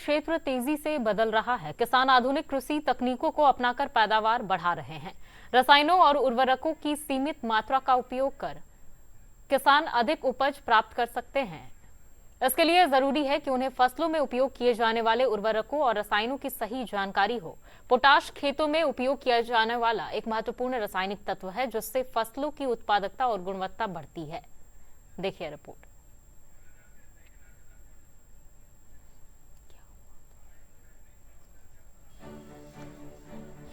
क्षेत्र तेजी से बदल रहा है। किसान आधुनिक कृषि तकनीकों को अपनाकर पैदावार बढ़ा रहे हैं। रसायनों और उर्वरकों की सीमित मात्रा का उपयोग कर किसान अधिक उपज प्राप्त कर सकते हैं। इसके लिए जरूरी है कि उन्हें फसलों में उपयोग किए जाने वाले उर्वरकों और रसायनों की सही जानकारी हो। पोटाश खेतों में उपयोग किया जाने वाला एक महत्वपूर्ण रासायनिक तत्व है, जिससे फसलों की उत्पादकता और गुणवत्ता बढ़ती है। देखिए रिपोर्ट।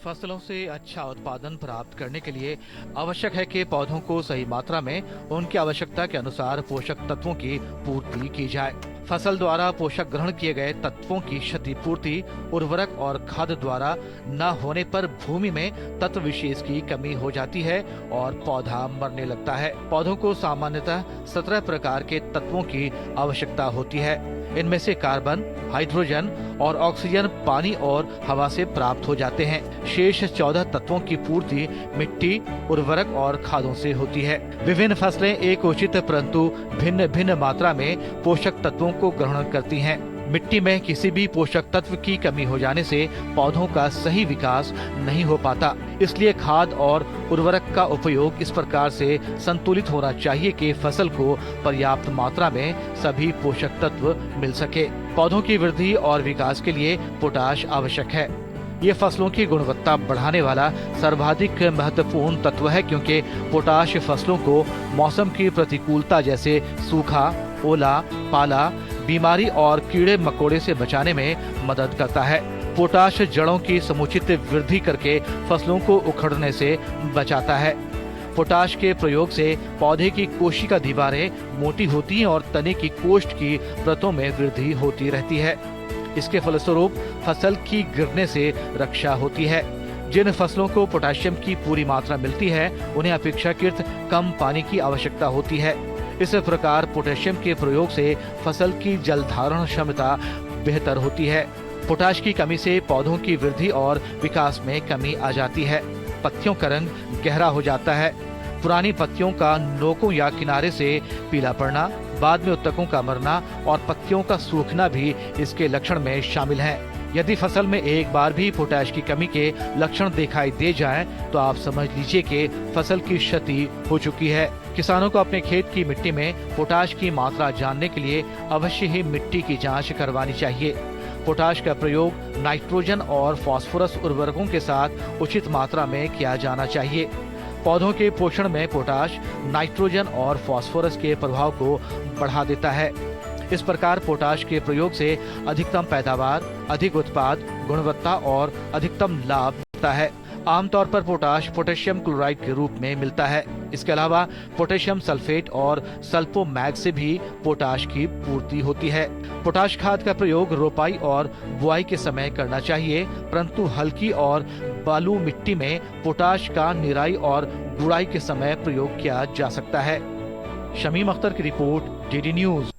फसलों से अच्छा उत्पादन प्राप्त करने के लिए आवश्यक है कि पौधों को सही मात्रा में उनकी आवश्यकता के अनुसार पोषक तत्वों की पूर्ति की जाए। फसल द्वारा पोषक ग्रहण किए गए तत्वों की क्षतिपूर्ति उर्वरक और खाद द्वारा न होने पर भूमि में तत्व विशेष की कमी हो जाती है और पौधा मरने लगता है। पौधों को सामान्यतः 17 प्रकार के तत्वों की आवश्यकता होती है। इनमें से कार्बन, हाइड्रोजन और ऑक्सीजन पानी और हवा से प्राप्त हो जाते हैं। शेष 14 तत्वों की पूर्ति मिट्टी, उर्वरक और खादों से होती है। विभिन्न फसलें एक उचित परंतु भिन्न भिन्न मात्रा में पोषक तत्वों को ग्रहण करती हैं। मिट्टी में किसी भी पोषक तत्व की कमी हो जाने से पौधों का सही विकास नहीं हो पाता। इसलिए खाद और उर्वरक का उपयोग इस प्रकार से संतुलित होना चाहिए कि फसल को पर्याप्त मात्रा में सभी पोषक तत्व मिल सके। पौधों की वृद्धि और विकास के लिए पोटाश आवश्यक है। ये फसलों की गुणवत्ता बढ़ाने वाला सर्वाधिक महत्वपूर्ण तत्व है, क्योंकि पोटाश फसलों को मौसम की प्रतिकूलता जैसे सूखा, ओला, पाला, बीमारी और कीड़े मकोड़े से बचाने में मदद करता है। पोटाश जड़ों की समुचित वृद्धि करके फसलों को उखड़ने से बचाता है। पोटाश के प्रयोग से पौधे की कोशिका दीवारें मोटी होती हैं और तने की कोष्ठ की परतों में वृद्धि होती रहती है। इसके फलस्वरूप फसल की गिरने से रक्षा होती है। जिन फसलों को पोटेशियम की पूरी मात्रा मिलती है, उन्हें अपेक्षाकृत कम पानी की आवश्यकता होती है। इस प्रकार पोटेशियम के प्रयोग से फसल की जल धारण क्षमता बेहतर होती है। पोटाश की कमी से पौधों की वृद्धि और विकास में कमी आ जाती है। पत्तियों का रंग गहरा हो जाता है। पुरानी पत्तियों का नोकों या किनारे से पीला पड़ना, बाद में उत्तकों का मरना और पत्तियों का सूखना भी इसके लक्षण में शामिल हैं। यदि फसल में एक बार भी पोटाश की कमी के लक्षण दिखाई दे जाएं, तो आप समझ लीजिए कि फसल की क्षति हो चुकी है। किसानों को अपने खेत की मिट्टी में पोटाश की मात्रा जानने के लिए अवश्य ही मिट्टी की जांच करवानी चाहिए। पोटाश का प्रयोग नाइट्रोजन और फास्फोरस उर्वरकों के साथ उचित मात्रा में किया जाना चाहिए। पौधों के पोषण में पोटाश नाइट्रोजन और फास्फोरस के प्रभाव को बढ़ा देता है। इस प्रकार पोटाश के प्रयोग से अधिकतम पैदावार, अधिक उत्पाद, गुणवत्ता और अधिकतम लाभ मिलता है। आमतौर पर पोटाश पोटेशियम क्लोराइड के रूप में मिलता है। इसके अलावा पोटेशियम सल्फेट और सल्फोमैग से भी पोटाश की पूर्ति होती है। पोटाश खाद का प्रयोग रोपाई और बुआई के समय करना चाहिए, परंतु हल्की और बालू मिट्टी में पोटाश का निराई और गुड़ाई के समय प्रयोग किया जा सकता है। शमीम अख्तर की रिपोर्ट, डीडी न्यूज।